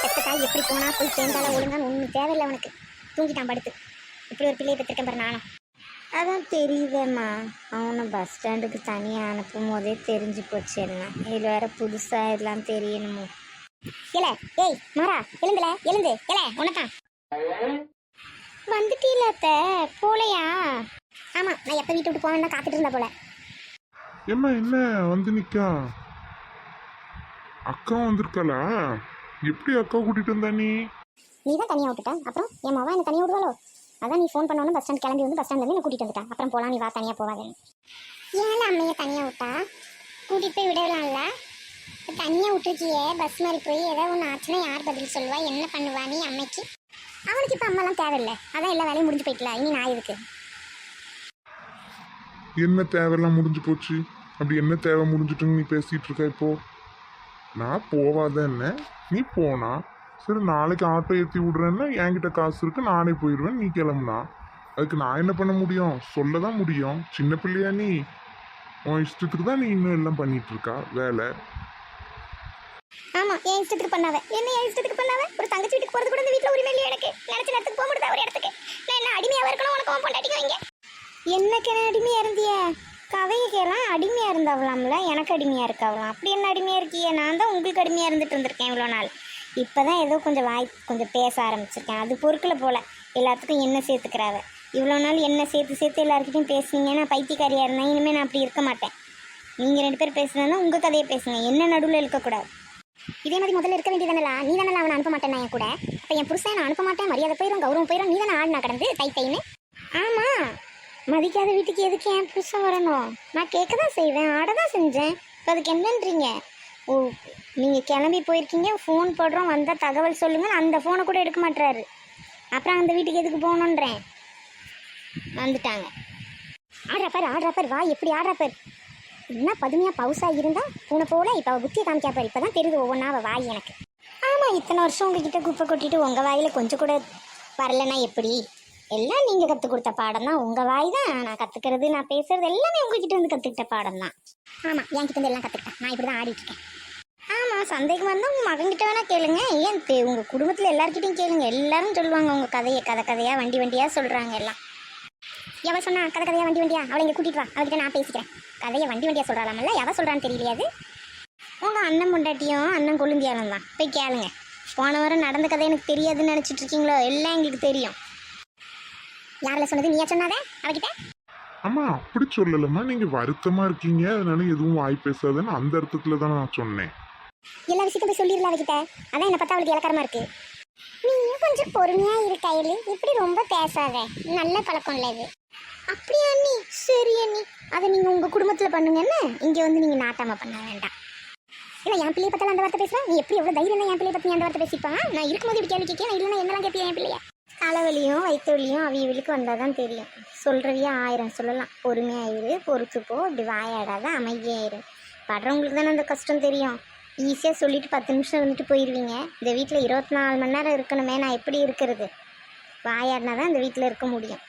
பெத்த தாய் எப்படி போனா போய் சேர்ந்தாலும் ஒழுங்கான்னு ஒன்றும் தேவையில்லை அவனுக்கு. தூங்கிட்டான் படுத்து. இப்படி ஒரு பிள்ளையை பெற்றிருக்கேன் பாரு நானும். அதான் தெரியுதேம்மா, அவனை பஸ் ஸ்டாண்டுக்கு தனியாக அனுப்பும் போதே தெரிஞ்சு போச்சு எல்லாம். இது வேற புதுசாக எல்லாம் தெரியணுமோ. இல்ல ஏய் மாறா எழுந்துல எழுந்து இல்ல உனக்கான் வந்துட்டீல அத்தை, போலையா? ஆமா, நான் எப்போ வீட்டு விட்டு போவேன்னா காத்துட்டு இருந்தா போல. ஏம்மா என்ன வந்து நிக்கா? அக்கா வந்திருக்காளா? எப்படி அக்கா கூட்டிட்டு வந்தா நீ? நீ தான் தனியாக விட்டுட்ட, அப்புறம் என் மாவா என்ன தனியாக விடுவாளோ? அதான் நீ ஃபோன் பண்ணோன்னு பஸ் ஸ்டாண்ட் கிளம்பி வந்து பஸ் ஸ்டாண்ட்லேருந்து என்ன கூட்டிகிட்டு வந்துட்டா. அப்புறம் போகலாம், நீ வா தனியாக போவாதேன்னு. ஏன் அம்மையை தனியாக விட்டா? கூட்டிகிட்டு போய் விடலாம்ல. தனியாக விட்டுருக்கியே, பஸ் மாதிரி போய் ஏதோ ஒன்று ஆச்சுன்னா யார் பதில் சொல்லுவா? என்ன பண்ணுவா நீ அம்மைக்கு? அவனுக்கு இப்போ அம்மாலாம் தேவையில்லை, அதான் எல்லா வேலையும் முடிஞ்சு போயிட்டல. இனி நான் இருக்கு. என்ன தேவையெல்லாம் முடிஞ்சு போச்சு? அப்படி என்ன தேவை முடிஞ்சுட்டுன்னு நீ பேசிட்டு இருக்க இப்போ? நான் போவாத என்ன, நீ போனா சரி. நாளைக்கு ஆட்டோ ஏற்றி விடுறேன்னா என்கிட்ட காசு இருக்கு, நானே போயிடுவேன். நீ கிளம்புனா அதுக்கு நான் என்ன பண்ண முடியும்? சொல்ல தான் முடியும். சின்ன பிள்ளையா நீ? உன் இஷ்டத்துக்கு தான் நீ இன்னும் எல்லாம் பண்ணிட்டு இருக்கா வேலை. ஆமா, என் இஷ்டத்துக்கு பண்ணாத. என்ன என் இஷ்டத்துக்கு பண்ணாத? ஒரு தங்கச்சி வீட்டுக்கு போறது கூட இந்த வீட்டில் உரிமை இல்லையா எனக்கு? நினைச்ச நேரத்துக்கு போக முடியாது ஒரு இடத்துக்கு. நான் என்ன அடிமையாக இருக்கணும்? உனக்கு உன் பொண்டாட்டிக்கு வைங்க. என்னக்கு அடிமையா இருந்திய? கதைக்கெல்லாம் அடிமையா இருந்தவளாம்ல, எனக்கு அடிமையா இருக்காவலாம். அப்படி என்ன அடிமையா இருக்கிய? நான் தான் உங்களுக்கு அடிமையா இருந்துட்டு இருந்திருக்கேன் இவ்வளோ நாள். இப்போதான் ஏதோ கொஞ்சம் கொஞ்சம் பேச ஆரம்பிச்சிருக்கேன். அது பொறுக்கில் போல எல்லாத்துக்கும் என்ன சேர்த்துக்கிறாவ. இவ்வளோ நாள் என்ன சேர்த்து எல்லாருக்கிட்டையும் பேசுனீங்கன்னா பைத்தியக்காரியாக இருந்தேன். இனிமேல் நான் அப்படி இருக்க மாட்டேன். நீங்கள் 2 பேர் பேசுனா உங்கள் கதையை பேசுங்க, என்ன நடுவில் இருக்கக்கூடாது. இதே மாதிரி முதல்ல இருக்க வேண்டியதானலா? நீ தானே அவனை அனுப்ப மாட்டேன் என் கூட. அப்போ என் புருஷன் நான் அனுப்ப மாட்டேன், மரியாதை போயிடும், கௌரவம் போயிடும். நீ தானே ஆடினா கடந்து தைன்னு. ஆமாம், மதிக்காத வீட்டுக்கு எதுக்கு என் புருஷன் வரணும்? நான் கேட்க தான் செய்வேன், ஆட தான் செஞ்சேன். இப்போ அதுக்கு என்னன்றீங்க? ஓ, நீங்கள் கிளம்பி போயிருக்கீங்க, ஃபோன் போடுறோம், வந்தால் தகவல் சொல்லுங்கள். அந்த ஃபோனை கூட எடுக்க மாட்டுறாரு. அப்புறம் அந்த வீட்டுக்கு எதுக்கு போகணுன்றேன். வந்துட்டாங்க. ஆடுறாப்பர் வா, எப்படி ஆடுறாப்பர். என்ன பதுமையாக பவுசாக இருந்தா பூனை போல. இப்போ அவள் புத்தியை காமிக்காப்பார். இப்போ தான் தெரியுது ஒவ்வொன்றா அவள் வாய் எனக்கு. ஆமாம், இத்தனை வருஷம் உங்ககிட்ட குப்பை கொட்டிட்டு உங்கள் வாயில் கொஞ்சம் கூட வரலைன்னா எப்படி? எல்லாம் நீங்கள் கற்றுக் கொடுத்த பாடம் தான். உங்கள் வாய் தான். நான் கற்றுக்கிறது, நான் பேசுறது எல்லாமே உங்ககிட்ட வந்து கற்றுக்கிட்ட பாடம் தான். ஆமாம், என்கிட்ட இருந்து எல்லாம் கற்றுக்கிட்டேன். நான் இப்படி தான் ஆடிட்டுருக்கேன். ஆமாம், சந்தேகமாக இருந்தால் உங்கள் மகன்கிட்ட வேணால் கேளுங்க. ஏன் உங்கள் குடும்பத்தில் எல்லாருக்கிட்டையும் கேளுங்க. எல்லாரும் சொல்லுவாங்க உங்கள் கதையை. கதையாக வண்டியாக சொல்கிறாங்க எல்லாம். எவ சொன்னா கதையாக வண்டியா? அவளை இங்கே கூட்டிகிட்டு வா, அவள்கிட்ட நான் பேசிக்கிறேன். கதையை வண்டியா சொல்கிறாளாமல்ல, எவ சொல்கிறான்னு தெரியலையாது. உங்கள் அண்ணன் பொண்டாட்டியும் அண்ணன் கொழுந்தியாலும் தான். போய் கேளுங்க. போன வாரம் நடந்த கதை எனக்கு தெரியாதுன்னு நினச்சிட்டு இருக்கீங்களோ? எல்லாம் எங்களுக்கு தெரியும். யாரில் சொன்னது? நீயா சொன்னாதே அவகிட்ட? அம்மா அப்படி சொல்லலம்மா, நீங்க வருத்தமா இருக்கீங்க அதனால எதுவும் வாய் பேசாதுன்னு அந்த அர்த்தத்துல தான் நான் சொன்னேன். எல்லா விஷயத்தையும் போய் சொல்லிடல அவகிட்ட. அதான் என்னை பார்த்தா அவளுக்கு இலக்காரமா இருக்கு. நீயும் கொஞ்சம் பொறுமையா இரு கையில். இப்படி ரொம்ப பேசாத, நல்ல பழக்கம் இல்லை இது. அப்படியா அண்ணி? சரி அண்ணி, அதை நீங்கள் உங்கள் குடும்பத்தில் பண்ணுங்கன்னு இங்கே வந்து நீங்கள் நாட்டாமல் பண்ண வேண்டாம். இல்லை, என் பிள்ளையை பற்றி அந்த வார்த்தை பேசுகிறேன். நீ எப்படி எவ்வளோ தைரியம் தான் என் பிள்ளையை பற்றி அந்த வார்த்தை பேசிப்பான்? நான் இருக்கும்போது இப்படி கேள்வி கேட்க, இல்லைன்னா என்னெல்லாம் கேட்பியா என் பிள்ளைய? தலைவலியும் வயிற்று வலியும் அவியவளுக்கு வந்தால் தான் தெரியும். சொல்கிறவியா 1000 சொல்லலாம். பொறுமையாயிரு, பொறுத்து போ, இப்படி வாயாடாத, அமைதியாயிரு. படுறவங்களுக்கு தானே அந்த கஷ்டம் தெரியும். ஈஸியாக சொல்லிவிட்டு 10 நிமிஷம் இருந்துட்டு போயிடுவீங்க. இந்த வீட்டில் 24 மணி நேரம் இருக்கணுமே, நான் எப்படி இருக்கிறது? வாயாடினா தான் இந்த வீட்டில் இருக்க முடியும்.